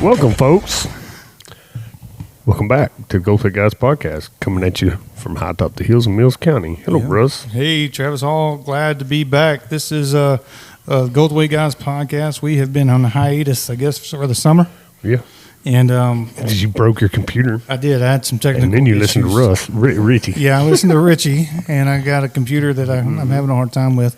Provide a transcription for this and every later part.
Welcome, folks. Welcome back to the Goldthwaite Guys podcast, coming at you from high top the hills in Mills County. Hello, Russ. Hey, Travis Hall. Glad to be back. This is Goldthwaite Guys podcast. We have been on a hiatus, I guess, for the summer. Yeah. And did you broke your computer? I did. I had some technical And then you issues. listened to Russ, Richie. Yeah, I listened to Richie, and I got a computer that I'm having a hard time with.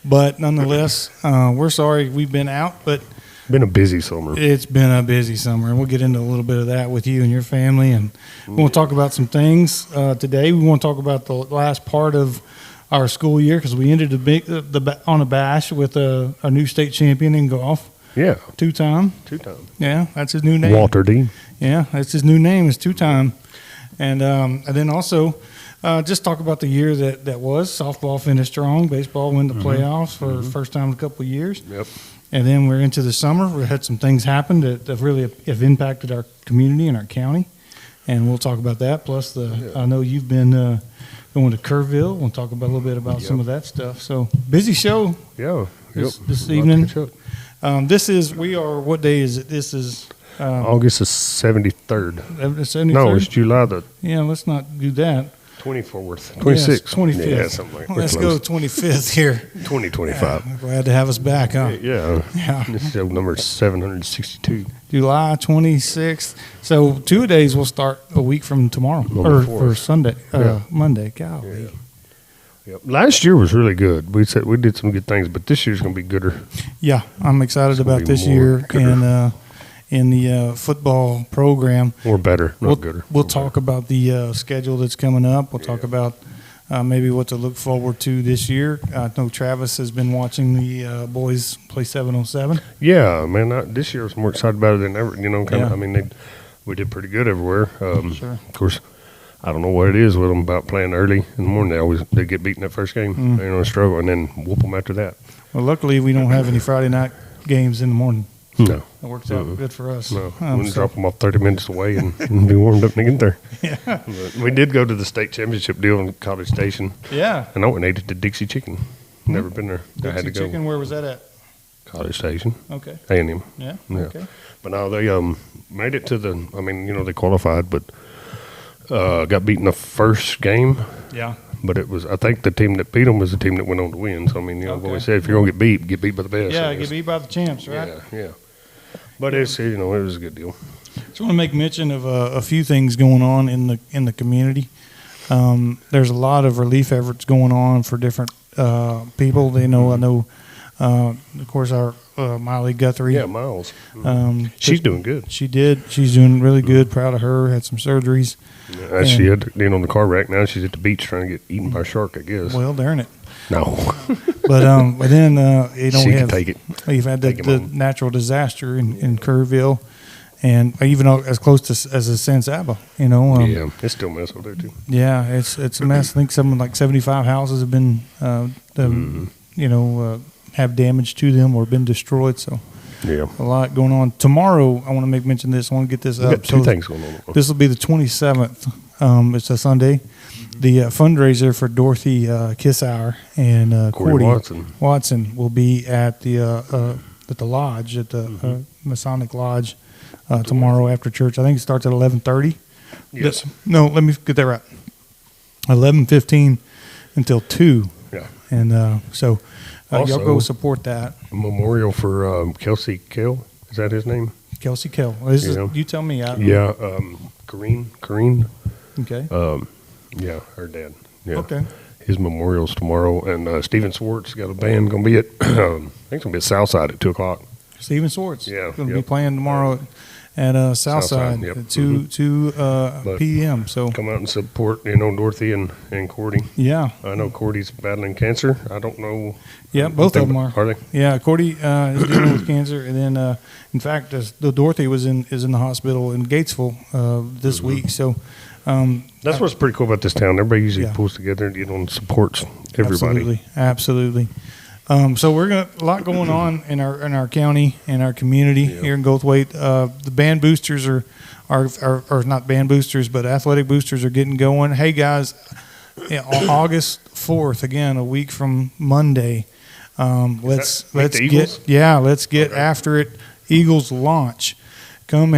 But nonetheless, we're sorry we've been out, but Been a busy summer. it's been a busy summer, and we'll get into a little bit of that with you and your family. And we want to talk about some things today. We want to talk about the last part of our school year because we ended on a bash with a new state champion in golf. Yeah. Two-time. Yeah, that's his new name. Walter Dean. Yeah, that's his new name is two-time. And then also just talk about the year that was. Softball finished strong. Baseball went the playoffs for the first time in a couple of years. Yep. And then we're into the summer. We had some things happen that really have impacted our community and our county. And we'll talk about that. Plus, I know you've been going to Kerrville. We'll talk about a little bit about some of that stuff. So, busy show. Yeah. This evening. What day is it? This is August the 73rd. 73rd? No, it's July the Yeah, let's not do that. 24th. 26th. Yes, 25th. Yeah, something like that. Let's go 25th here. 2025. Glad to have us back, huh? Yeah. Yeah. This is show number 762. July 26th. So 2 days will start a week from tomorrow. Or Sunday. Monday. Golly. Yeah. Yep. Last year was really good. We did some good things, but this year's going to be gooder. Yeah, I'm excited about this year in the football program. Or better, not gooder. We'll talk about the schedule that's coming up. We'll talk about maybe what to look forward to this year. I know Travis has been watching the boys play 707. Yeah, man, this year I was more excited about it than ever. You know, Yeah. I mean, we did pretty good everywhere. Sure. Of course, I don't know what it is with them about playing early in the morning. They get beaten that first game, you know, struggle, and then whoop them after that. Well, luckily we don't have any Friday night games in the morning. No. It works out good for us. No, we drop them off 30 minutes away and be warmed up and get there. Yeah. But we did go to the state championship deal in College Station. Yeah. And I went and ate at the Dixie Chicken. Never been there. I had to go. Chicken, where was that at? College Station. Okay. A&M. Yeah. Yeah. Okay. But now they made it to they qualified, but got beaten the first game. Yeah. But I think the team that beat them was the team that went on to win. So, I mean, I've always said if you're going to get beat by the best. Yeah, get beat by the champs, right? Yeah. But it was a good deal. Just want to make mention of a few things going on in the community. There's a lot of relief efforts going on for different people. I know, of course, our Miley Guthrie. Yeah, Miles. She's doing good. She did. She's doing really good. Proud of her. Had some surgeries. Yeah, she had on the car wreck. Now she's at the beach trying to get eaten by a shark, I guess. Well, darn it. No. But then she can take it. We've had the natural disaster in Kerrville, and even as close to as a San Saba. Yeah, it's still a mess over there too. Yeah, it's a mess. I think something like 75 houses have been have damage to them or been destroyed. So yeah, a lot going on. Tomorrow, I want to make mention this. I want to get this up. Got two things going on. This will be the 27th. It's a Sunday. The fundraiser for Dorothy Kissauer and Cordy Watson will be at the lodge at the Masonic Lodge tomorrow after church. I think it starts at 11:30. Yes. No, let me get that right. 11:15 until 2. Yeah. And so Also, y'all go support that. A memorial for Kelsey Kell. Is that his name? Kelsey Kell. You tell me. Kareen. Okay. Yeah, her dad. Yeah. Okay. His memorial's tomorrow, and Steven Swartz got a band going to be at, I think it's going to be at Southside at 2 o'clock. Steven Swartz. Yeah. Going to be playing tomorrow at Southside yep. at 2 p.m. So come out and support, Dorothy and Cordy. Yeah. I know Cordy's battling cancer. I don't know. Yeah, both of them are. Are they? Yeah, Cordy is dealing with cancer, and then in fact, the Dorothy is in the hospital in Gatesville this week. So. That's what's pretty cool about this town. Everybody usually pulls together and supports everybody. Absolutely. So we're a lot going on in our county and our community here in Goldthwaite. The band boosters are not band boosters, but athletic boosters are getting going. Hey guys, on August 4th, again a week from Monday. Let's get after it. Eagles launch. come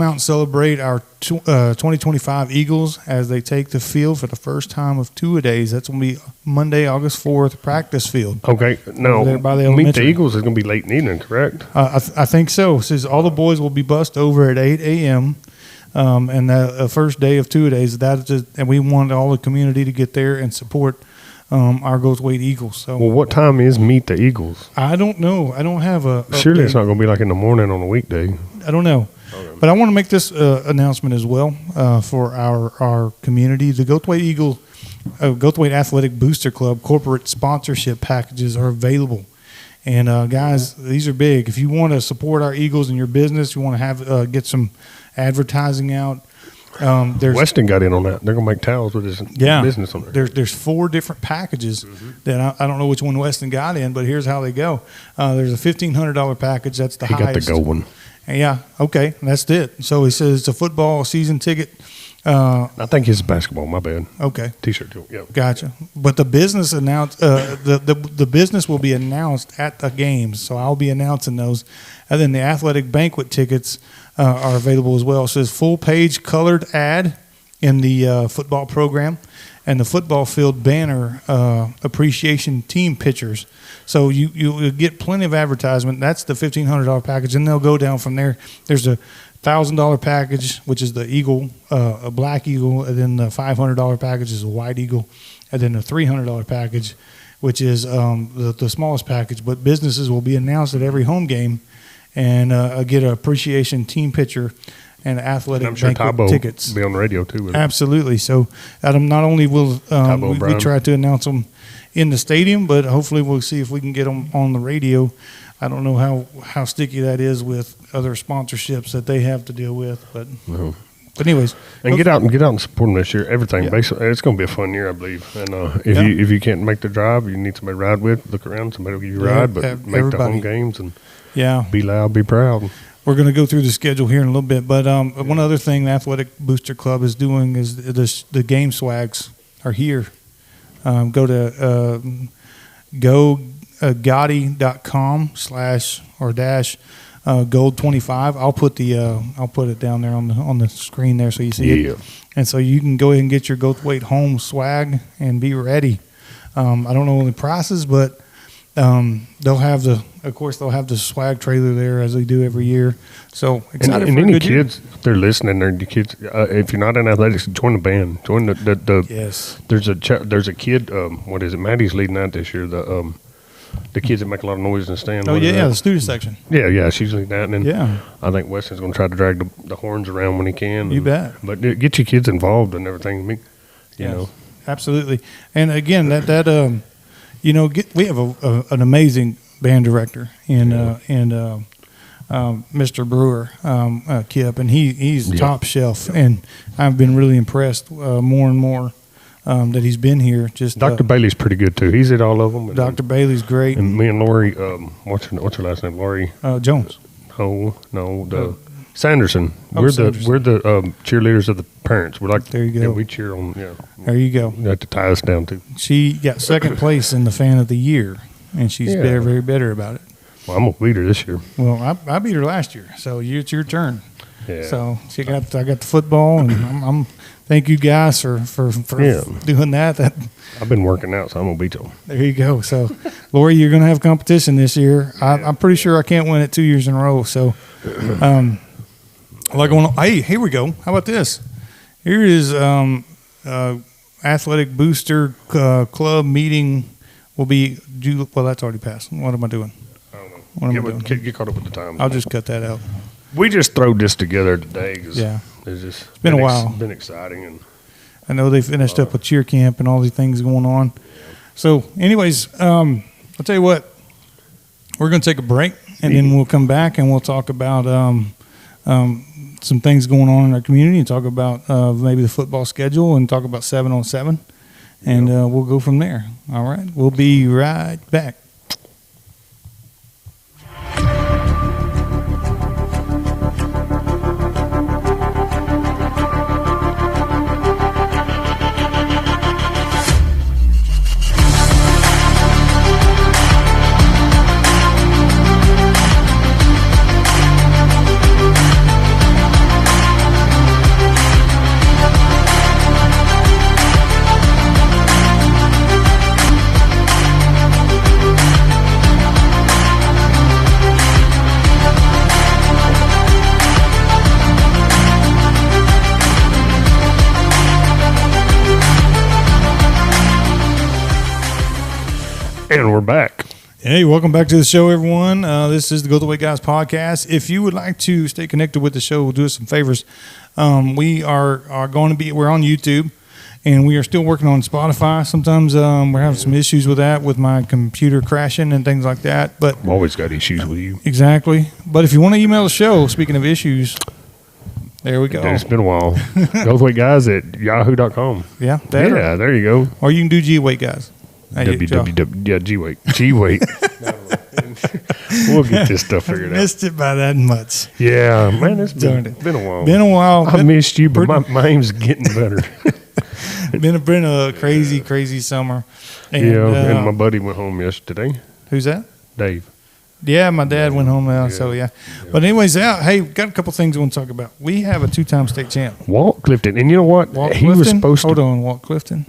out and celebrate our 2025 Eagles as they take the field for the first time of two-a-days. That's going to be Monday, August 4th, practice field. Okay. No, there by the Meet the elementary. Eagles is going to be late in the evening, correct? I think so. It says all the boys will be bussed over at 8 a.m. And the first day of two-a-days. And we want all the community to get there and support our Goldthwaite Eagles. So, Well, what time is Meet the Eagles? I don't know. I don't have a. Surely update. it's not going to be like in the morning on a weekday. I don't know. Okay. But I want to make this announcement as well for our community. The Goldthwaite Athletic Booster Club corporate sponsorship packages are available. And guys, these are big. If you want to support our Eagles in your business, you want to have get some advertising out. Weston got in on that. They're going to make towels with his business on there. There's 4 different packages that I don't know which one Weston got in, but here's how they go. There's a $1,500 package. That's the He highest. got the gold one. Yeah, okay, that's it. So he says it's a football season ticket. I think it's basketball. My bad. Okay, T-shirt too. Yeah. gotcha. But the business the business will be announced at the games, so I'll be announcing those. And then the athletic banquet tickets are available as well. It says full page colored ad in the football program, and the football field banner appreciation team pictures. So you get plenty of advertisement. That's the $1,500 package, and they'll go down from there. There's a $1,000 package, which is the eagle, a black eagle, and then the $500 package is a white eagle, and then the $300 package, which is the smallest package. But businesses will be announced at every home game, and get an appreciation team picture and athletic I'm sure banquet Tybo tickets. will be on the radio too. With it. Absolutely. So Adam, not only will we Brown. try to announce them in the stadium, but hopefully we'll see if we can get them on the radio. I don't know how sticky that is with other sponsorships that they have to deal with, but anyways, And get out and support them this year. Everything Yeah. basically, it's going to be a fun year, I believe. And if you can't make the drive, you need somebody to ride with. Look around, somebody will give you a ride, but make the everybody. home games and yeah, be loud, be proud. we're going to go through the schedule here in a little bit. But one other thing the Athletic Booster Club is doing is the game swags are here. Go to gogotti.com/gold25. I'll put it down there on the screen there so you see it. And so you can go ahead and get your Goldthwaite home swag and be ready. I don't know the prices, but they'll have the swag trailer there as they do every year. So excited and for a any good year. kids, if they're listening, the kids. If you're not in athletics, join the band. Join the Yes. There's a kid. What is it? Maddie's leading that this year. The kids that make a lot of noise in the stand. Oh What is yeah, that? the student section. Yeah, she's leading that. And then Yeah. I think Weston's going to try to drag the horns around when he can. You bet. But get your kids involved and everything. I mean, you Yes, know. absolutely. And again, we have an amazing band director in Mr. Brewer, Kip, and he's top shelf. And I've been really impressed more and more that he's been here. Just Dr. Bailey's pretty good too. He's at all of them. Dr. Bailey's great. And me and Lori, what's her last name? Lori. Jones. Oh no, Sanderson. Oh, We're Sanderson. the cheerleaders of the parents. We're like There you go. Yeah, we cheer on. Yeah, There you go. you have to tie us down too. She got second place in the fan of the year, and she's Yeah. very, very better about it. Well, I'm gonna beat her this year. Well, I beat her last year, so it's your turn. Yeah. So I got the football, and I'm thank you guys for Yeah. doing that. I've been working out, so I'm gonna beat you. There you go. So, Lori, you're going to have competition this year. I'm pretty sure I can't win it 2 years in a row. So, hey, here we go. How about this? Here is Athletic Booster Club meeting will be due. Well, that's already passed. What am I doing? I don't know. What am I doing? Get caught up with the time. I'll just cut that out. We just throw this together today because Yeah. it's been a while. Been exciting and I know they finished up with cheer camp and all these things going on. So, anyways, I'll tell you what. We're going to take a break, and then we'll come back and we'll talk about some things going on in our community and talk about maybe the football schedule and talk about 7-on-7, and we'll go from there. All right? We'll be right back. And we're back. Hey, welcome back to the show, everyone. This is the Goldthwaite Guys podcast. If you would like to stay connected with the show, do us some favors. We are going to be, we're on YouTube, and we are still working on Spotify. Sometimes we're having some issues with that, with my computer crashing and things like that. But I've always got issues with you. Exactly. But if you want to email the show, speaking of issues, there we go. It's been a while. Goldthwaiteguys@yahoo.com. Yeah, Yeah, there you go. Or you can do G-Weight Guys. G-Weight. G-Weight. We'll get this stuff figured out. Missed it by that much. Yeah, man, it's been a while. Been a while. I missed you, but my aim's getting better. been a crazy summer. And, and my buddy went home yesterday. Who's that? Dave. Yeah, my dad went home now, so yeah. But anyways, hey, got a couple things we want to talk about. We have a 2-time state champ. Walt Clifton. And you know what? Walt he Clifton? was supposed to. Hold on, Walt Clifton.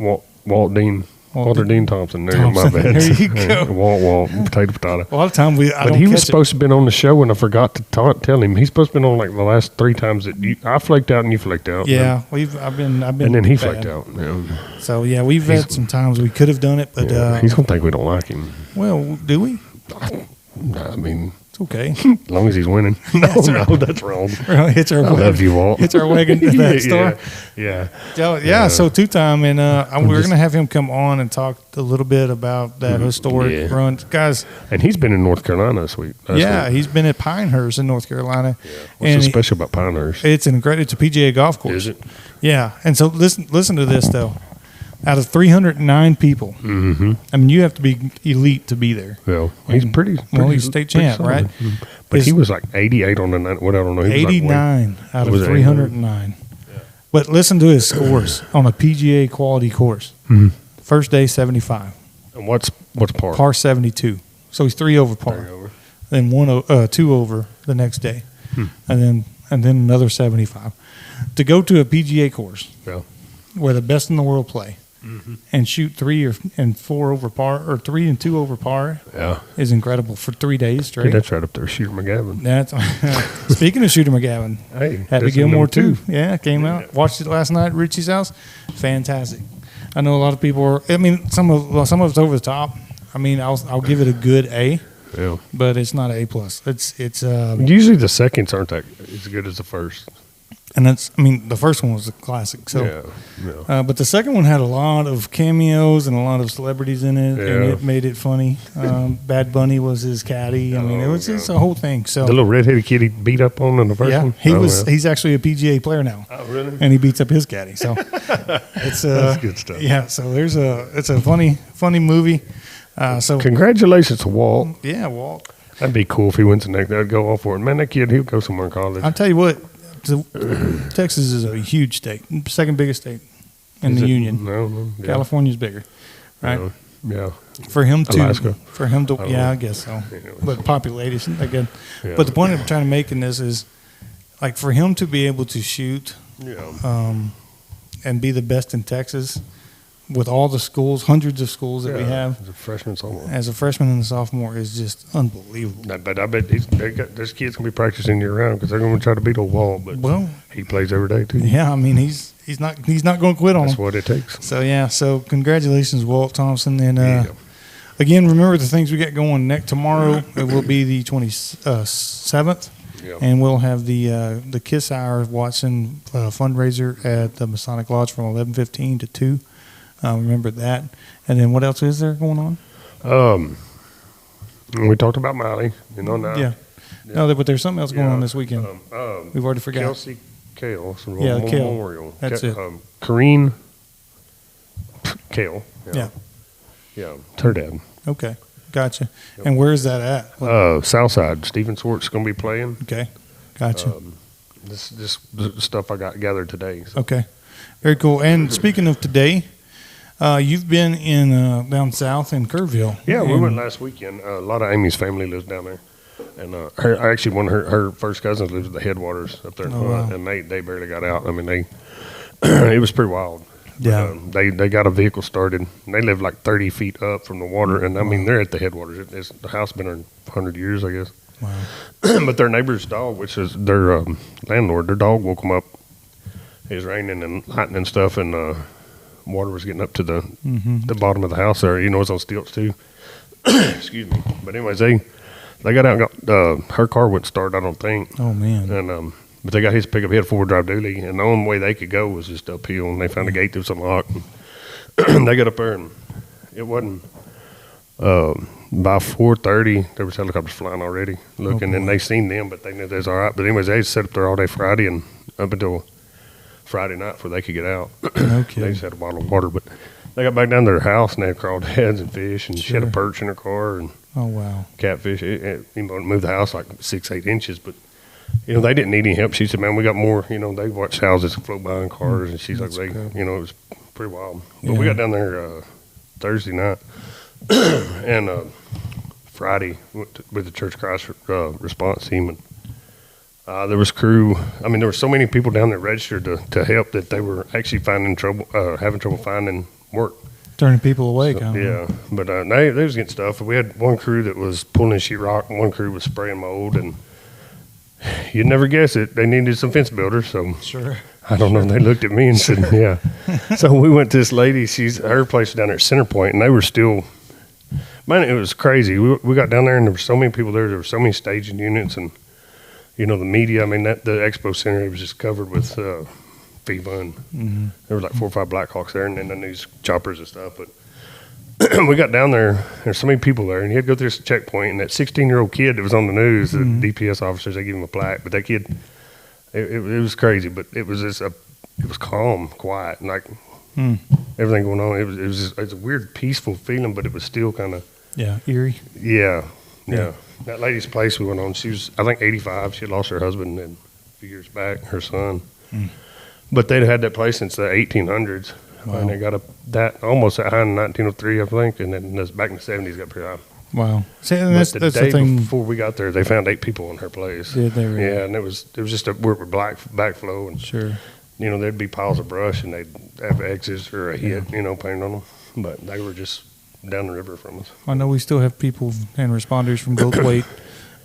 Walter Dean Thompson. There, my bad. There you go. Walt, potato. A lot of time But he was supposed to have been on the show, and I forgot to tell him. He's supposed to have been on like the last 3 times that I flaked out and you flaked out. Yeah, I've been. And then he flaked out. Yeah. So yeah, we've had some times we could have done it, but he's gonna think we don't like him. Well, do we? I mean, it's okay. As long as he's winning. That's wrong. It's our love you, Walt. It's our wagon to that store. Yeah. So 2-time, and we're going to have him come on and talk a little bit about that historic run, guys. And he's been in North Carolina this week. He's been at Pinehurst in North Carolina. Yeah. What's so special about Pinehurst? It's a PGA golf course. Is it? Yeah. And so listen to this though. Out of 309 people, I mean, you have to be elite to be there. Well, he's pretty he's state champ, right? But he was like 88 on the night. What I don't know. He 89 out of 309. Yeah. But listen to his scores on a PGA quality course. First day 75. And what's par? Par 72. So he's 3 over par. Then 2 over the next day, and then another 75. To go to a PGA course, where the best in the world play. And shoot 3 and 4 over par, or 3 and 2 over par, is incredible for 3 days straight. That's right up there, Shooter McGavin. Speaking of Shooter MGavin, Happy Gilmore too. Yeah, came out, watched it last night at Richie's house. Fantastic. I know a lot of people are. I mean, some of it's over the top. I mean, I'll give it a good A. Yeah, but it's not an A plus. It's usually the seconds aren't that as good as the first. And the first one was a classic. So, but the second one had a lot of cameos and a lot of celebrities in it, and it made it funny. Bad Bunny was his caddy. I mean, it was just a whole thing. So the little redheaded kid he beat up on in the first one. He's actually a PGA player now. Oh, really? And he beats up his caddy. So it's that's good stuff. Yeah. So it's a funny movie. So congratulations to Walt. Yeah, Walt. That'd be cool if he wins the next. I'd go all for it. Man, that kid, he'll go somewhere in college. I'll tell you what. Texas is a huge state, second biggest state in the union. No, California's bigger, right? Yeah. For him to, Alaska. I guess so. But population again. Yeah. But the point I'm trying to make in this is, like, for him to be able to shoot, and be the best in Texas, with all the schools, hundreds of schools that we have. As a freshman and a sophomore is just unbelievable. But I bet this kid's going to be practicing year round because they're going to try to beat old Walt. But he plays every day too. Yeah, I mean he's not going to quit on him. That's what it takes. So congratulations, Walt Thompson. And again, remember the things we got going tomorrow. It will be the 27th. Yep. And we'll have the Kiss Hour Watson fundraiser at the Masonic Lodge from 11:15 to 2. Remember that. And then what else is there going on? We talked about Miley. Now. Yeah. No, but there's something else going on this weekend. We've already forgot. Kelsey Kale. Kale. Memorial. That's it. Kareen Kale. Yeah. Yeah. It's her dad. Okay. Gotcha. Yep. And where is that at? Southside. Stephen Swartz is going to be playing. Okay. Gotcha. This stuff I got gathered today. So. Okay. Very cool. And speaking of today, you've been in down south in Kerrville. Yeah, we went last weekend. A lot of Amy's family lives down there. And one of her first cousins lives at the Headwaters up there in Hunt, and they barely got out. I mean, it was pretty wild. Yeah. They got a vehicle started. And they live like 30 feet up from the water, and I mean they're at the Headwaters. The house been there 100 years, I guess. Wow. But their neighbor's dog, which is their landlord, their dog woke them up. It was raining and lightning and stuff, and water was getting up to the bottom of the house there. It's on stilts too. Excuse me. But anyways, they got out and got, her car wouldn't start, I don't think. Oh, man. And, but they got his pickup. He had a 4-wheel drive dually, and the only way they could go was just uphill, and they found a gate that was unlocked. They got up there, and it wasn't, by 4:30, there was helicopters flying already, looking, and they seen them, but they knew they was all right. But anyways, they sat up there all day Friday and up until Friday night before they could get out. Okay. They just had a bottle of water, but they got back down to their house, and they had crawdads and fish, and she had a Sure. perch in her car, and Oh, wow. catfish. It moved the house like 6-8 inches, but they didn't need any help. She said, "Man, we got more." They watched houses float by in cars, and she's That's like, good. it was pretty wild. But we Yeah. got down there Thursday night, and Friday went with the Church of Christ response team, and there was crew. I mean, there were so many people down there registered to help that they were actually having trouble finding work. Turning people away, So, kind of. yeah, but they was getting stuff. We had one crew that was pulling in sheetrock, and one crew was spraying mold, and you'd never guess it. They needed some fence builders, so Sure. I don't know. They looked at me and said, "Yeah." So we went to this lady. Her place was down there at Center Point, and they were still. Man, it was crazy. We got down there, and there were so many people there. There were so many staging units, and the media. I mean, the expo center was just covered with FEMA, and there were like 4 or 5 Blackhawks there, and then the news choppers and stuff. But we got down there. There's so many people there, and you had to go through this checkpoint. And that 16-year-old kid that was on the news, the DPS officers, they gave him a plaque. But that kid, it was crazy. But it was it was calm, quiet, and like everything going on. It was a weird, peaceful feeling, but it was still kind of Eerie. yeah. That lady's place we went on. She was, I think, 85. She had lost her husband a few years back, her son. But they'd had that place since the 1800s. Wow. And they got almost that high in 1903, I think, and then back in the 70s got pretty high. Wow. See, and But that's the day the thing. before we got there, they found 8 people in her place. Yeah, they were. Yeah, and it was just a weird backflow, and Sure. there'd be piles of brush, and they'd have X's or a hit, painted on them. But they were just down the river from us. I know we still have people and responders from Goldthwaite.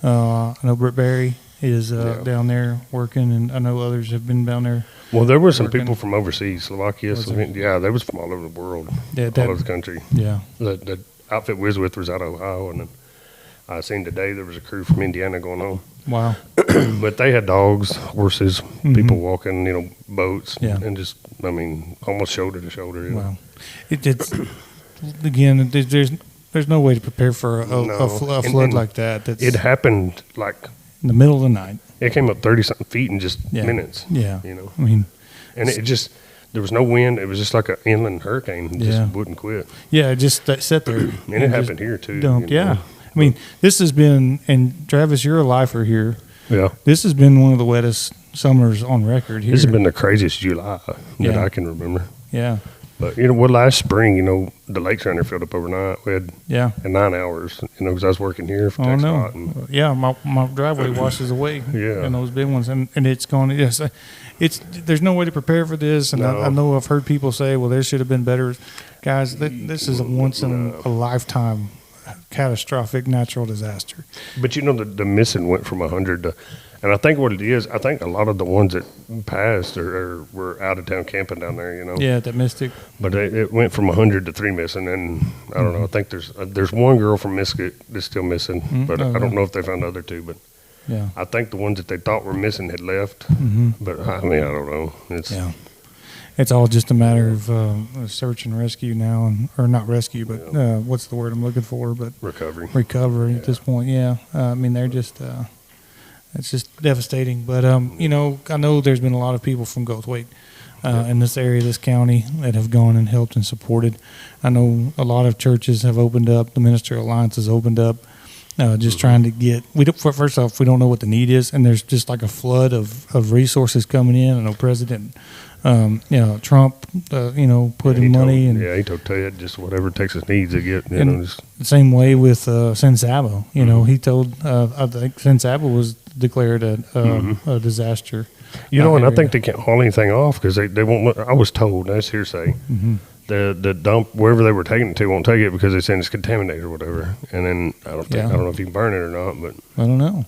I know Britt Barry is down there working, and I know others have been down there. Well, there were some Working. people from overseas, Slovakia, Was Slovenia. They was from all over the world, Yeah, all over the country. Yeah. The outfit we was with was out of Ohio, and then I seen today there was a crew from Indiana going on. Wow. But they had dogs, horses, people walking, boats, Yeah. and just, almost shoulder to shoulder. Wow. It's again. There's no way to prepare for a flood And like that. That's it happened like in the middle of the night. it came up 30-something feet in just Yeah. minutes. Yeah. I mean, and it just there was no wind. It was just like an inland hurricane. It Yeah. just wouldn't quit. yeah, just sat there. And it just happened here too. Dumped. Yeah. I mean, this has been, and Travis, you're a lifer here. Yeah. This has been one of the wettest summers on record here. This has been the craziest July that Yeah. I can remember. Yeah. But last spring, the lakes around there filled up overnight. We had Yeah. in 9 hours, because I was working here for Oh Tech no! Spot, and Yeah, my driveway washes away. Yeah. in those big ones, and it's going. Yes, there's no way to prepare for this, and No. I know I've heard people say, "Well, there should have been better." Guys, this is a once in a lifetime catastrophic natural disaster. But the missing went from 100 to, and I think what it is, I think a lot of the ones that passed were out of town camping down there, Yeah, that Mystic. But it went from 100 to 3 missing, and I don't know. I think there's one girl from Mesquite that's still missing, but Oh, I don't yeah. know if they found the other 2. But Yeah, I think the ones that they thought were missing had left. But I don't know. It's yeah. It's all just a matter of search and rescue now, or not rescue, but what's the word I'm looking for? But recovery at this point. Yeah, they're just. It's just devastating. But, I know there's been a lot of people from Goldthwaite in this area, this county, that have gone and helped and supported. I know a lot of churches have opened up. The Ministerial Alliance has opened up, just trying to get – first off, we don't know what the need is, and there's just like a flood of resources coming in. I know President Trump, put in money. He told Ted just whatever Texas needs to get. The same way with San Saba. He told I think San Saba was declared a disaster. And I think they can't haul anything off because they won't. I was told, that's hearsay. The dump wherever they were taking it to won't take it because they're saying it's contaminated or whatever. And then I don't know if you can burn it or not, but I don't know.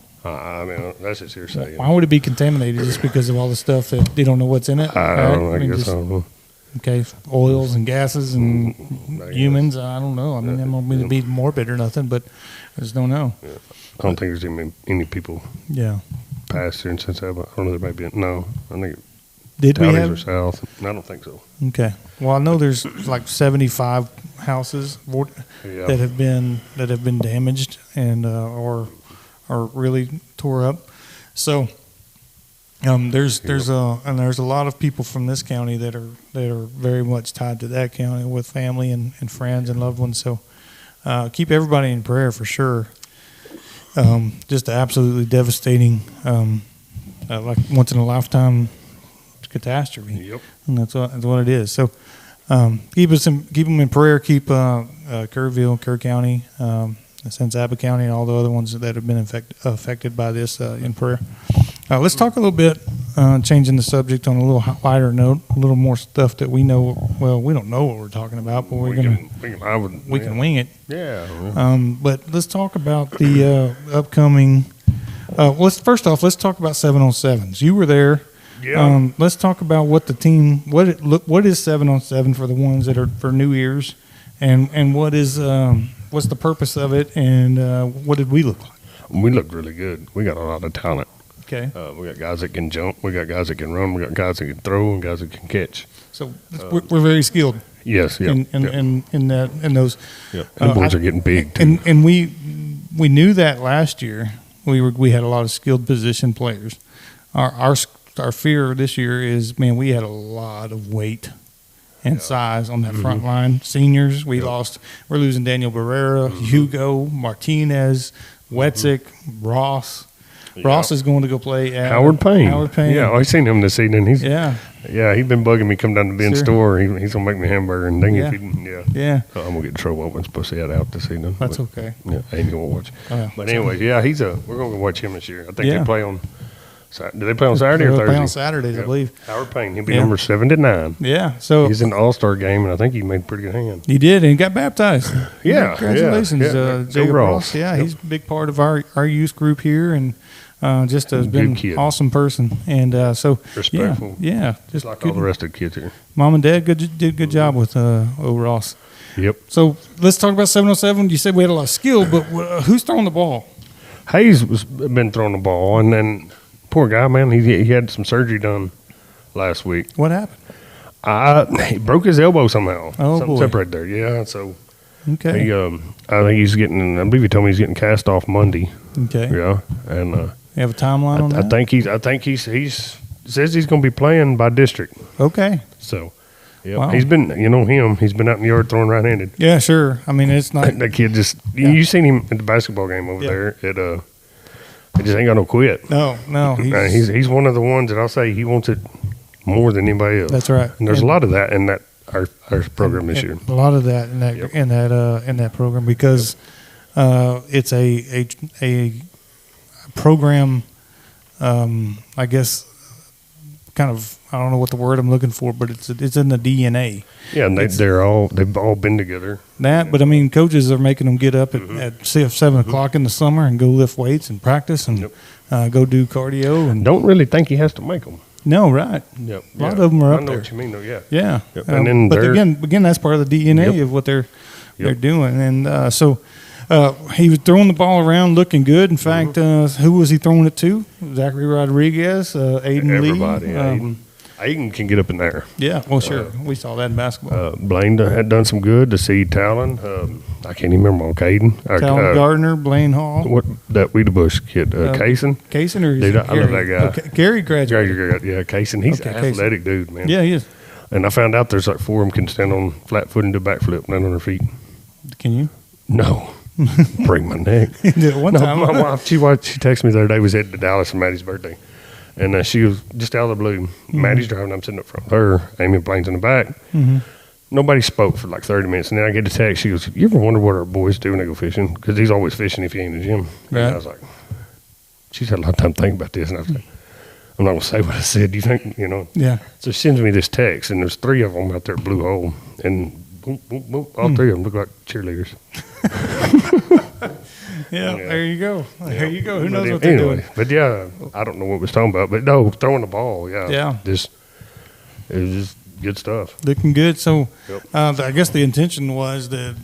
That's just hearsay. Why would it be contaminated just because of all the stuff that they don't know what's in it? I don't know. I guess I don't know. Okay, oils and gases and I humans. I don't know. I mean, I'm not going to be morbid or nothing, but I just don't know. Yeah. I don't think there's any people Yeah. past here since I don't know. There might be no. I think Did we Townies or have? south. I don't think so. Okay. Well, I know there's like 75 houses Yeah. that have been damaged and or really tore up. So there's a lot of people from this county that are very much tied to that county with family and friends and loved ones. So keep everybody in prayer for sure. Just absolutely devastating, like once in a lifetime catastrophe. Yep. And that's what it is. So keep them in prayer. Keep Kerr County, Sensaba County, and all the other ones that have been affected by this in prayer. Let's talk a little bit, changing the subject on a little lighter note, a little more stuff that we know. Well, we don't know what we're talking about, but we can wing it. Yeah. But let's talk about the upcoming. Let's talk about 7-on-7s. You were there. Yeah. Let's talk about what the team. What is 7-on-7 for the ones that are for new ears, and what's the purpose of it, and what did we look like? We looked really good. We got a lot of talent. Okay. We got guys that can jump. We got guys that can run. We got guys that can throw and guys that can catch. So we're very skilled. Yes. Yeah. In those. Yeah. The boys are getting big too. And we knew that last year. We had a lot of skilled position players. Our fear this year is, man, we had a lot of weight and size on that front line. Seniors, we're losing Daniel Barrera, Hugo, Martinez, Wetzik, Ross. Ross is going to go play at Howard Payne. Yeah, I seen him this evening. He's yeah, been bugging me. Come down to Ben's store. He's gonna make me a hamburger and dang Yeah. yeah. I'm gonna get in trouble. I'm supposed to head out this evening. That's but, okay. Yeah, Amy will watch. But anyway, we're gonna go watch him this year. I think they play on. Do they play on Saturday or They Thursday? play on Saturdays, I believe. Howard Payne. He'll be number 79. Yeah, so He's in the All-Star game, and I think he made a pretty good hand. he did, and he got baptized. Yeah, Congratulations, yeah. Jacob Ross. Ross. Yeah, he's a big part of our youth group here, and just has been kid. awesome person. And so Respectful. Yeah, Just like all the rest of the kids here. Mom and Dad did good job with Ross. Yep. So let's talk about 7-on-7. You said we had a lot of skill, but who's throwing the ball? Hayes been throwing the ball, and then poor guy, man, he had some surgery done last week. What happened? He broke his elbow somehow. Oh, Something boy. separated there. Yeah, so Okay. he, I think he's getting. I believe he told me he's getting cast off Monday. Okay. Yeah, and You have a timeline on that? I think he says he's going to be playing by district. Okay. So, yeah, Wow. he's been. He's been out in the yard throwing right-handed. Yeah, sure. I mean, it's not. That kid just. You seen him at the basketball game over there. He just ain't got no quit. No. He's one of the ones that I'll say he wants it more than anybody else. That's right. And there's a lot of that in that our program this year. A lot of that in that Yep. in that program because it's a program. I guess kind of, I don't know what the word I'm looking for, but it's in the DNA. Yeah, and they've all been together. But I mean, coaches are making them get up at 7 o'clock in the summer and go lift weights and practice and go do cardio and Don't really think he has to make them. no, right. Yep. A lot of them are up I know there. what you mean, though. Yeah. Yeah. Yep. And then but they're- again, that's part of the DNA Yep. of what they're Yep. doing. And so he was throwing the ball around looking good. In fact, who was he throwing it to? Zachary Rodriguez, Aiden Everybody. Lee. Aiden can get up in there. Yeah, well, sure. We saw that in basketball. Blaine had done some good to see Talon. I can't even remember on Caden. Talon Gardner, Blaine Hall. What that Weeda Bush kid, Kaysen. Kaysen or Dude, I love that guy. Okay. Gary graduated. Yeah, Kaysen. He's Okay, an athletic dude, man. Yeah, he is. And I found out there's like 4 of them can stand on flat foot and do a backflip, land on their feet. Can you? No. Break my neck. He did it one No, time. my wife, she texted me the other day, was headed to Dallas for Maddie's birthday. And she was just out of the blue. Maddie's driving, I'm sitting up front with her. Amy Blaine's in the back. Mm-hmm. Nobody spoke for like 30 minutes. And then I get a text. She goes, you ever wonder what our boys do when they go fishing? Because he's always fishing if he ain't in the gym. Right. And I was like, she's had a lot of time thinking about this. And I was like, I'm not going to say what I said. Do you think, Yeah. So she sends me this text, and there's 3 of them out there at Blue Hole. And boom, boom, boom, all 3 of them look like cheerleaders. Yeah, there you go. There you go. Who But knows what they're doing? But yeah, I don't know what we're talking about. But no, throwing the ball, yeah. Yeah. It was just good stuff. Looking good. So, Yep. I guess the intention was that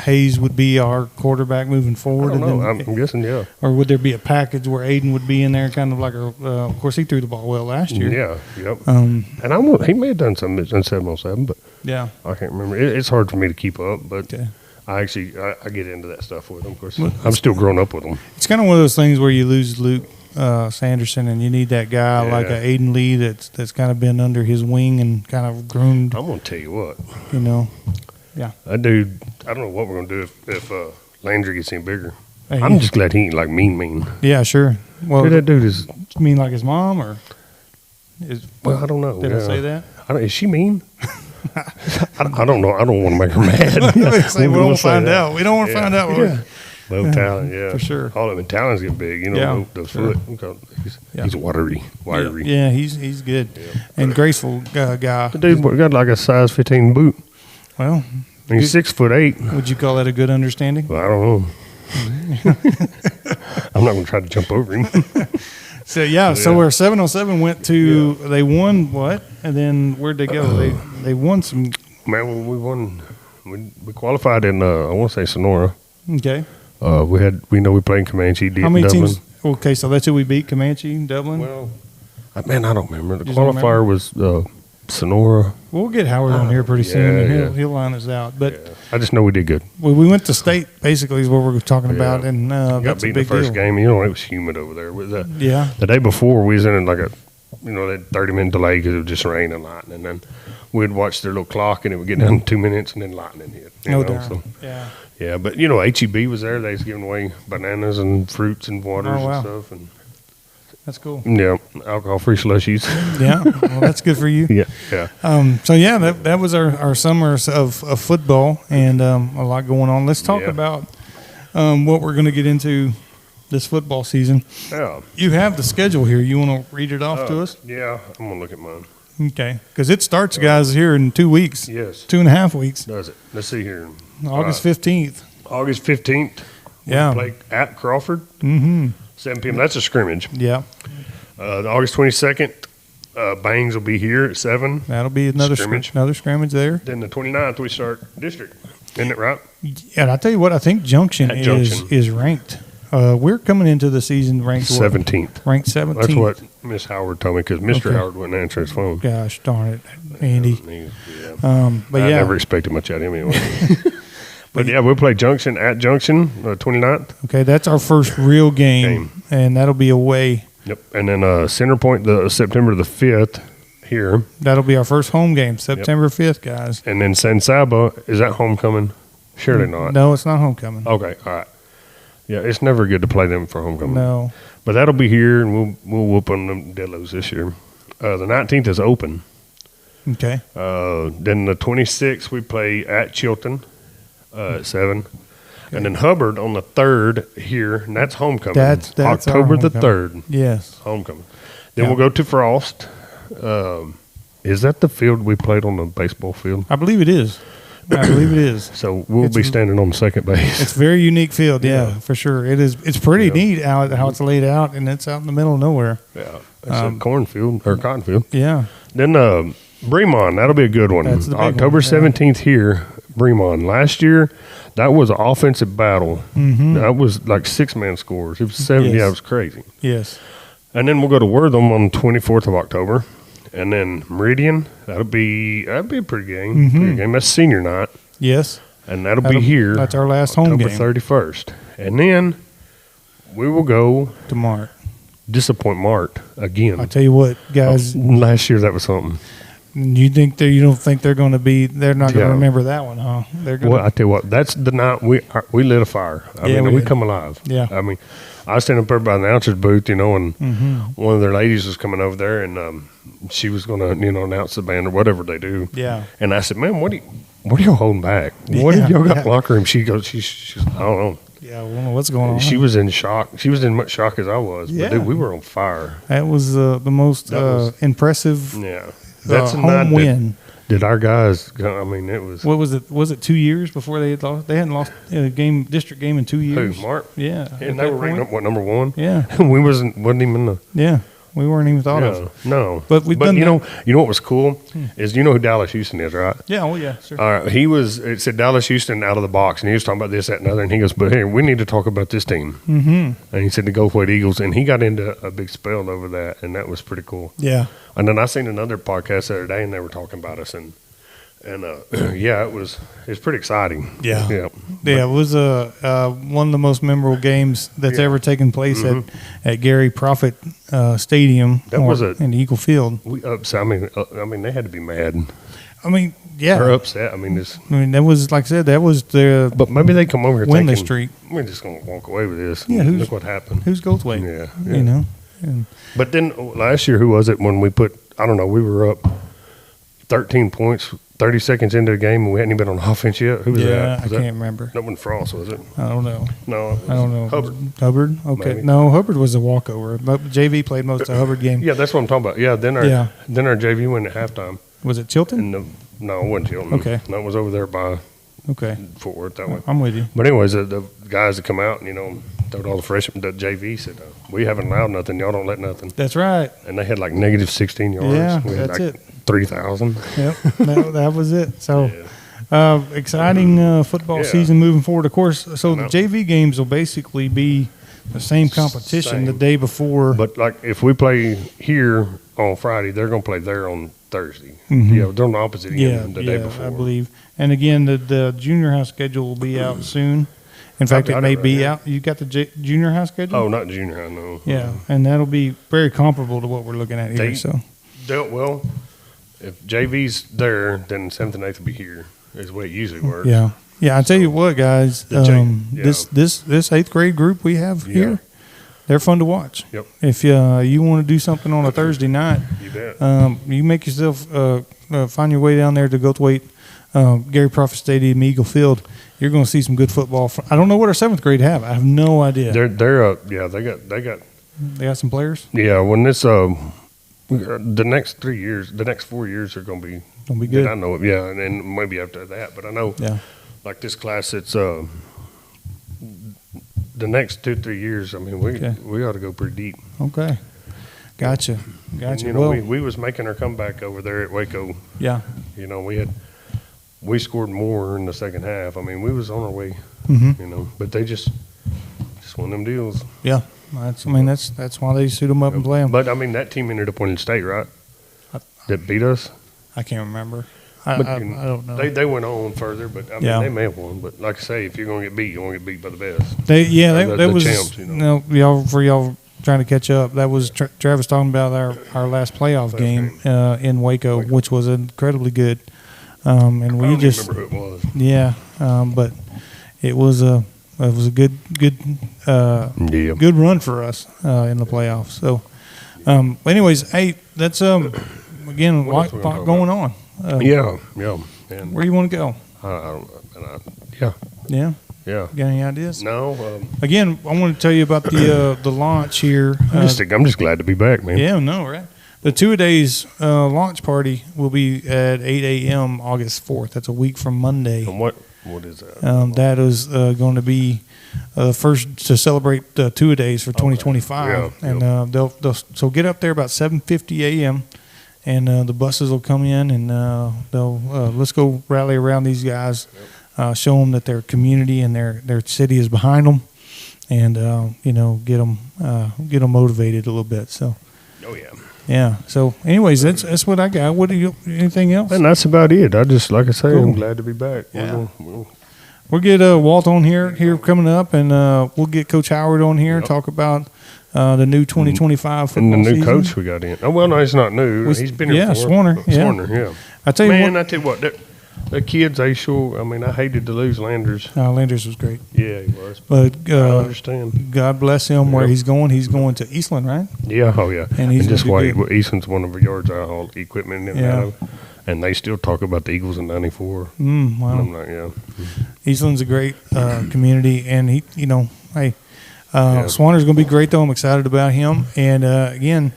Hayes would be our quarterback moving I forward. don't know. and then, I'm guessing, yeah. or would there be a package where Aiden would be in there, kind of like of course, he threw the ball well last year. Yeah, yep. Um, And he may have done some in 7-on-7, but yeah. I can't remember. It's hard for me to keep up, but Okay. I get into that stuff with them. Of course, I'm still growing up with them. It's kind of one of those things where you lose Luke Sanderson, and you need that guy like Yeah. Aiden Lee that's kind of been under his wing and kind of groomed. I'm gonna tell you what. You know, That dude, I don't know what we're gonna do if Landry gets any bigger. Hey, I'm just glad he ain't like mean. yeah, sure. Well, Dude, that dude is. you mean like his mom, or Well, I don't know. did I say that? Is she mean? I don't know. I don't want to make her mad. We We'll won't say find that. out. We don't want to Yeah. find out. Yeah. Low talent, yeah. For sure. All of them talents get big, you know, Yeah, the sure. foot. Yeah. He's wiry. Yeah, he's good and graceful guy. The dude got like a size 15 boot. Well, And he's 6'8". would you call that a good understanding? Well, I don't know. I'm not going to try to jump over him. So so our 707 went to they won what, and then where'd they go? They won some. Man, we won. We qualified in I want to say Sonora. Okay, We know we played in Comanche. how many Dublin. teams? Okay, so that's who we beat: Comanche, Dublin. Well, I don't remember. The You don't qualifier was Sonora. We'll get Howard on here pretty soon, Yeah, and yeah. he'll line us out. But Yeah. I just know we did good. we went to state. Basically, is what we're talking about, and Got that's a beat in the big first deal. game. You know, it was humid over there. Yeah, The day before, we was in like that 30-minute delay because it was just rain and lightning. And then we'd watch their little clock, and it would get down to 2 minutes, and then lightning hit. no know, doubt. so- Yeah, yeah, but HEB was there. They was giving away bananas and fruits and waters Oh, wow. and stuff. And that's cool. yeah, alcohol-free slushies. Yeah, well, that's good for you. yeah. So that was our summer of football, and a lot going on. Let's talk Yeah. about what we're going to get into this football season. Yeah. You have the schedule here. You want to read it off to us? Yeah, I'm gonna look at mine. Okay, because it starts, guys, here in 2 weeks, Yes, 2.5 weeks, does it? Let's see here. August 15th. August 15th. Yeah. We play at Crawford, Mm-hmm. 7 p.m. That's a scrimmage. Yeah, The August 22nd, Bangs will be here at 7. that'll be another Scrimmage. scrimmage there. Then the 29th, we start district. Isn't it right? And I tell you what, I think Junction At Junction. is ranked. We're coming into the season ranked what? 17th. Ranked 17th. That's what Miss Howard told me because Mr. Okay. Howard wouldn't answer his phone. Gosh darn it, Andy. Yeah. But I yeah, never expected much out of him anyway. But yeah, we'll play Junction at Junction, 29th. okay, that's our first real game, and that'll be away. Yep. And then Center Point, September the 5th here. That'll be our first home game, September 5th, guys. And then San Saba, is that homecoming? Surely not. No, it's not homecoming. Okay, all right. Yeah, it's never good to play them for homecoming. No. But that'll be here, and we'll whoop on them Deadlos this year. The 19th is open. Okay. Then the 26th, we play at Chilton at 7. And then Hubbard on the 3rd here, and that's homecoming. That's our October the homecoming. 3rd, Yes. homecoming. Then Yeah. we'll go to Frost. Is that the field we played on, the baseball field? I believe it is. I believe it is. So we'll It's- be standing on second base. It's a very unique field, yeah, Yeah. for sure. It is. It's pretty Yeah. neat how it's laid out, and it's out in the middle of nowhere. Yeah, it's a cornfield or cotton field. Yeah. Then Bremont, that'll be a good one. That's the big October one, yeah. 17th here, Bremont. Last year, that was an offensive battle. Mm-hmm. That was like 6-man scores. It was 7. Yes. Yeah, it was crazy. Yes. And then we'll go to Wortham on the 24th of October. And then Meridian, that'll be a pretty game. Mm-hmm. Pretty game. That's senior night. Yes. And that'll be here. That's our last home October game 31st. And then we will go to Mart. disappoint Mart again. I tell you what, guys, Last year that was something. you don't think they're going to be? They're not going to Yeah. remember that one, huh? They're going. Well, I tell you what, that's the night we lit a fire. I Yeah, mean, we we did. come alive. Yeah. I mean, I was standing up there by the announcer's booth, and Mm-hmm. one of their ladies was coming over there, and she was going to, announce the band or whatever they do. Yeah. And I said, "Man, what are y'all holding back? What have y'all got in the locker room?" She goes, she's I don't know. Yeah, I don't know what's going on. She was in shock. She was in much shock as I was. Yeah. But dude, we were on fire. That was the most That was- impressive Yeah. That's the night home that- win. Did our guys go, I mean, it was. What was it? Was it 2 years before they had lost? They hadn't lost a district game in 2 years. Who, Mark? Yeah. And at they that were ranked point. up, what, number 1? Yeah. We wasn't even in the. Yeah. We weren't even thought of. No. But we've done you know what was cool is, you know who Dallas Houston is, right? Yeah, oh yeah, sure. All right, it said Dallas Houston out of the box, and he was talking about this, that, and other, and he goes, but here, we need to talk about this team. And he said the Goldthwaite Eagles, and he got into a big spell over that, and that was pretty cool. Yeah. And then I seen another podcast the other day, and they were talking about us, and yeah, it was pretty exciting. Yeah. Yeah. Yeah, it was one of the most memorable games that's ever taken place at Gary Prophet Stadium in Eagle Field. We upset. I mean, they had to be mad. I mean, yeah. Or upset. I mean, that was, like I said, that was the But maybe they come over here win thinking, the streak. we're just going to walk away with this. Yeah, look what happened. Who's Goldthwaite? Yeah. You know? And but then last year, who was it when we put, I don't know, we were up 13 points, 30 seconds into the game, and we hadn't even been on offense yet? Who was that? Yeah, I can't remember. That wasn't Frost, was it? I don't know. No, it was I don't know. Hubbard. Okay. Maybe. No, Hubbard was a walkover. But JV played most of the Hubbard game. Yeah, that's what I'm talking about. Yeah, then our JV went at halftime. Was it Chilton? No, it wasn't Chilton. Okay. No, it was over there by Fort Worth that way. I'm with you. But anyways, the guys that come out and, told all the freshmen, the JV said, we haven't allowed nothing. Y'all don't let nothing. That's right. And they had like negative 16 yards. Yeah, we had that's like it. 3,000. Yep, that was it. So exciting football season moving forward. Of course, so the JV games will basically be the same competition the day before. But like if we play here on Friday, they're going to play there on Thursday. Yeah, they're on the opposite end the day before. I believe. And again, the junior high schedule will be out soon. In fact, it may be out. You got the junior high schedule? Oh, not junior high, no. Yeah, and that'll be very comparable to what we're looking at here. Well, if JV's there, then 7th and 8th will be here, is the way it usually works. Yeah. Yeah, I tell you what, guys, this 8th grade group we have here, they're fun to watch. Yep. If you want to do something on a Thursday night, you bet. You make yourself find your way down there to Goldthwaite, Gary Prophet Stadium, Eagle Field. You're going to see some good football. I don't know what our 7th grade have. I have no idea. They got some players. Yeah, when this the next 3 years, the next 4 years are going to be good. I know it. Yeah, and then maybe after that, but I know. Yeah. Like this class, it's the next 2-3 years. I mean, we ought to go pretty deep. Okay. Gotcha. And, we was making our comeback over there at Waco. Yeah. We scored more in the second half. I mean, we was on our way. But they just one of them deals. Yeah. That's why they suit them up and play them. But I mean, that team ended up winning state, right? That beat us. I can't remember. I don't know. They went on further, but I mean, they may have won. But like I say, if you're going to get beat, you want to get beat by the best. That was champs, y'all trying to catch up. That was Travis talking about our last playoff game in Waco, which was incredibly good. And we just remember who it was. Yeah, but it was a good run for us in the playoffs. So, anyways, hey, that's again a lot going on. Yeah. And where you want to go? Yeah. Got any ideas? No. Again, I want to tell you about the launch here. I'm just glad to be back, man. Yeah, no, right. The 2-a-days launch party will be at 8 a.m. August 4th. That's a week from Monday. And what is that? That is going to be first to celebrate 2-a-days for 2025. Yeah, and they'll get up there about 7:50 a.m. and the buses will come in and they'll let's go rally around these guys, show them that their community and their city is behind them, and get them motivated a little bit. So. Oh yeah. Yeah. So, anyways, that's what I got. What do you? Anything else? And that's about it. I just, like I say, Cool. I'm glad to be back. Yeah. We'll get Walt on here coming up, and we'll get Coach Howard on here and talk about the new 2025 football and the new season. coach we got in. Oh well, no, he's not new. He's been here before. Swarner. Yeah. Swarner. Yeah. I tell you what, the kids, I hated to lose Landers. Landers was great. Yeah, he was. But I understand. God bless him. Where he's going to Eastland, right? Yeah. Oh yeah. And he's just wait. Eastland's one of our yards I haul equipment in Yeah. out of. And they still talk about the Eagles in '94. Wow. And I'm like, yeah. Eastland's a great community, and he, Swanner's going to be great though. I'm excited about him, and again,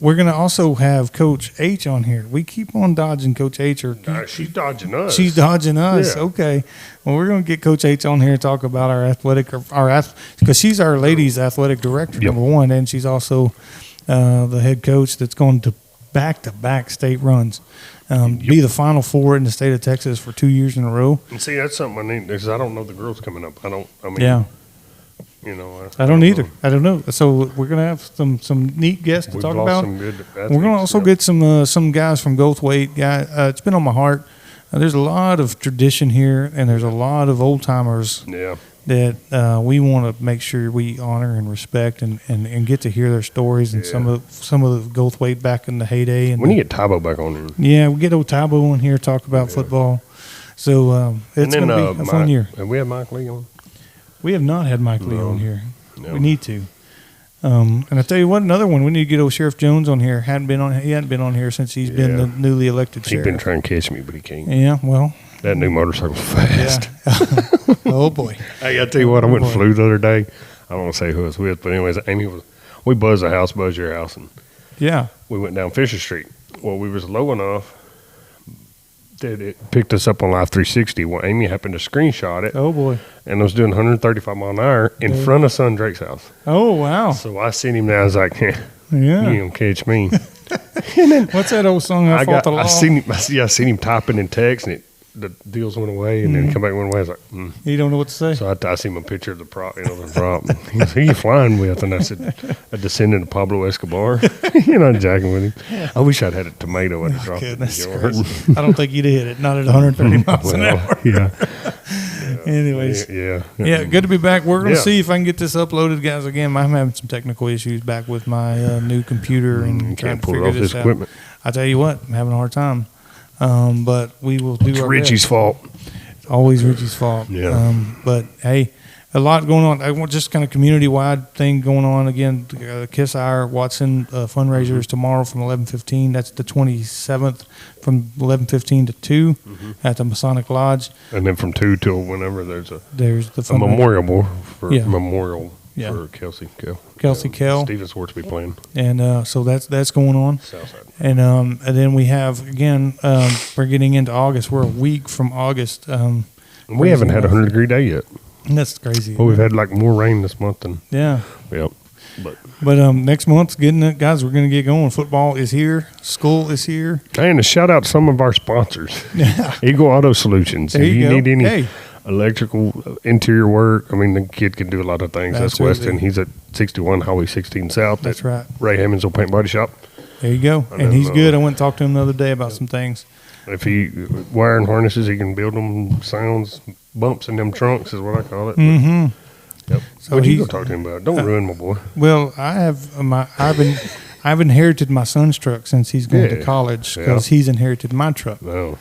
we're going to also have Coach H on here. We keep on dodging Coach H. She's dodging us. She's dodging us. Yeah. Okay. Well, we're going to get Coach H on here and talk about because she's our ladies athletic director, Yep. number one, and she's also the head coach that's going to back-to-back state runs. Be the Final Four in the state of Texas for 2 years in a row. And see, that's something I need because I don't know the girls coming up. Yeah. You know, I don't either. I don't know. So we're gonna have some neat guests to We've talk lost about. some good athletes, We're gonna also get some guys from Goldthwaite. It's been on my heart. There's a lot of tradition here, and there's a lot of old timers Yeah. that we want to make sure we honor and respect, and get to hear their stories and some of the Goldthwaite back in the heyday. And We need to get Tybo back on here. yeah, we get old Tybo in here talk about football. So it's going to be a fun year. Have we had Mike Lee on? We have not had Mike Lee on here. No. We need to. And I tell you what, another one we need to get old Sheriff Jones on here. He hadn't been on here since he's been the newly elected He's sheriff. been trying to catch me, but he can't. Yeah, well, That new motorcycle's fast. yeah. Oh boy. Hey, I tell you what, I went and flew the other day. I don't want to say who I was with, but anyways, we buzzed your house, and Yeah. we went down Fisher Street. Well, we was low enough that it picked us up on Live 360. Well, Amy happened to screenshot it, Oh boy. and was doing 135 mile an hour in front of Son Drake's house. Oh wow. So I seen him now. I was like, Yeah. you ain't gonna catch me. What's that old song? I fought the law. I seen him typing in text, and the deals went away, and then come back and went away. I was like, You don't know what to say. So I seen him a picture of the prop, the prop. He goes, "Who you flying with?" And I said, "A descendant of Pablo Escobar." Jacking with him. I wish I'd had a tomato and dropped it in Goodness the yard. gracious. I don't think you'd have hit it. Not at 130 miles an hour. Yeah. Anyways. Yeah. Good to be back. We're going to Yeah. see if I can get this uploaded, guys. Again, I'm having some technical issues back with my new computer and You trying can't to pull it figure off this this out. equipment. I tell you what, I'm having a hard time. But we will do It's our Richie's best. fault. Always Richie's fault. Yeah. But hey, a lot going on. I want just kind of community-wide thing going on. Again, Kiss Our Watson fundraisers tomorrow from 11:15. That's the 27th from 11:15 to 2 at the Masonic Lodge. And then from 2 till whenever there's a fundraiser. memorial for Yeah. for Kelsey Kell. Steven Swartz be playing And so that's going on. Southside. And then we have, again, we're getting into August. We're a week from August. We haven't had a 100-degree day yet. And that's crazy. Well, we've had like more rain this month than Yeah. But But next month's getting it. Guys, we're going to get going. Football is here. School is here. and a shout out to some of our sponsors. Yeah. Eagle Auto Solutions. There If you you go. need any Hey. electrical interior work, I mean, the kid can do a lot of things. That's Absolutely. Weston. He's at 61 Highway 16 South. That's right. Ray Hammond's old paint body shop. There you go. And And then, he's good. I went and talked to him the other day about some things. If he wiring harnesses, he can build them sounds, bumps in them trunks is what I call it. Mm-hmm. Yep. So What you go he's- talk to him about? Don't ruin my boy. Well, I've inherited my son's truck since he's going to Yeah. college Yeah. because he's inherited my truck. No.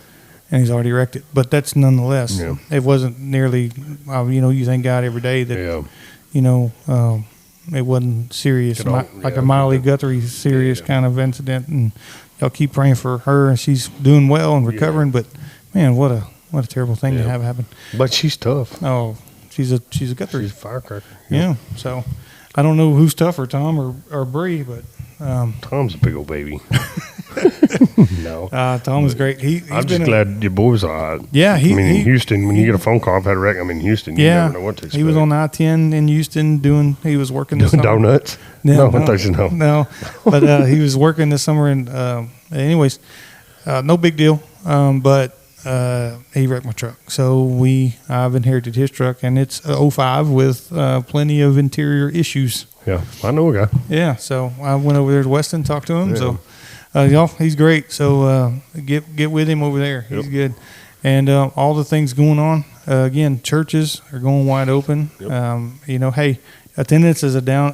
And he's already wrecked it. But that's nonetheless, Yeah. it wasn't nearly, you thank God every day that, Yeah. it wasn't serious, Get all- like yeah, a Miley yeah. Guthrie serious Yeah. kind of incident. And y'all keep praying for her, and she's doing well and recovering. But man, what a terrible thing to Yeah. have happen. But she's tough. Oh, she's a Guthrie. She's a firecracker. Yeah. So I don't know who's tougher, Tom or Bree, but Tom's a big old baby. No. Tom is great. He's I'm been just glad your boy's all right. Yeah, I mean, in he Houston, when you get a phone call, I've had a wreck. I'm in Houston. You yeah, never know what to expect. he was on I-10 in Houston he was working this Doing summer. donuts? No, I thought you know. No, but he was working this summer, and anyways, no big deal. But he wrecked my truck, so I've inherited his truck, and it's a 05 with plenty of interior issues. Yeah, I know a guy. Yeah, so I went over there to Weston, talked to him. Yeah. So, y'all, he's great. So get with him over there. He's Yep. good, and all the things going on. Again, churches are going wide open. Yep. Hey, attendances are down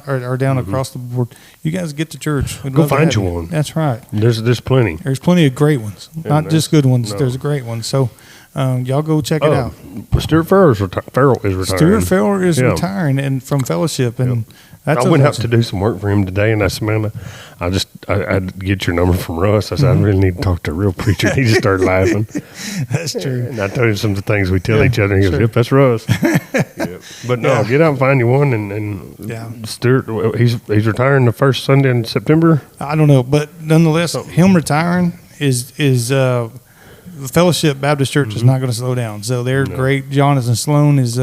across the board. You guys get to church. We'd Go love to find have you one. That's right. There's plenty. There's plenty of great ones, not just good ones. no. There's great ones. So Y'all go check it out. Stuart Farrell is retiring. Stuart Farrell is retiring and from fellowship, and that's I went out to do some work for him today, and I said, man, I'd get your number from Russ. I said, I really need to talk to a real preacher. And he just started laughing. That's true. And I told him some of the things we tell each other. And he goes, yep, that's Russ. But no, get out and find you one. And Stuart, he's retiring the first Sunday in September. I don't know, but nonetheless, him retiring is the Fellowship Baptist Church is not going to slow down. So they're great. Jonathan Sloan is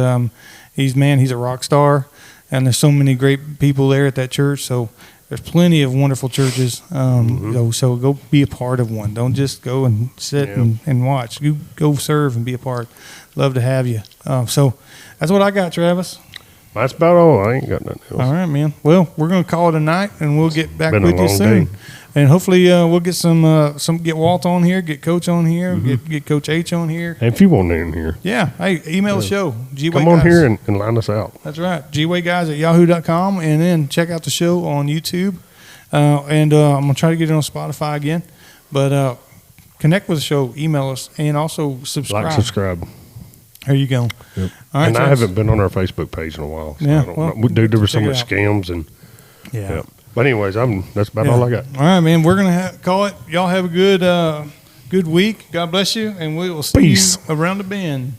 he's a rock star, and there's so many great people there at that church. So there's plenty of wonderful churches. So go be a part of one. Don't just go and sit and watch. You go serve and be a part. Love to have you. So that's what I got, Travis. That's about all. I ain't got nothing else. All right, man. Well, we're going to call it a night, and we'll get back Been with a you long soon. day. And hopefully we'll get get Walt on here, get Coach on here, get Coach H on here. And if you want in here. Yeah. Hey, email the show. Come on here and line us out. That's right. gwayguys@yahoo.com. And then check out the show on YouTube. And I'm going to try to get it on Spotify again. But connect with the show, email us, and also subscribe. Subscribe. There you go. Yep. All right, and I haven't been on our Facebook page in a while. So I don't know. Dude, there were so much scams. And But anyways, that's about all I got. All right, man. We're going to call it. Y'all have a good week. God bless you. And we will see you around the bend.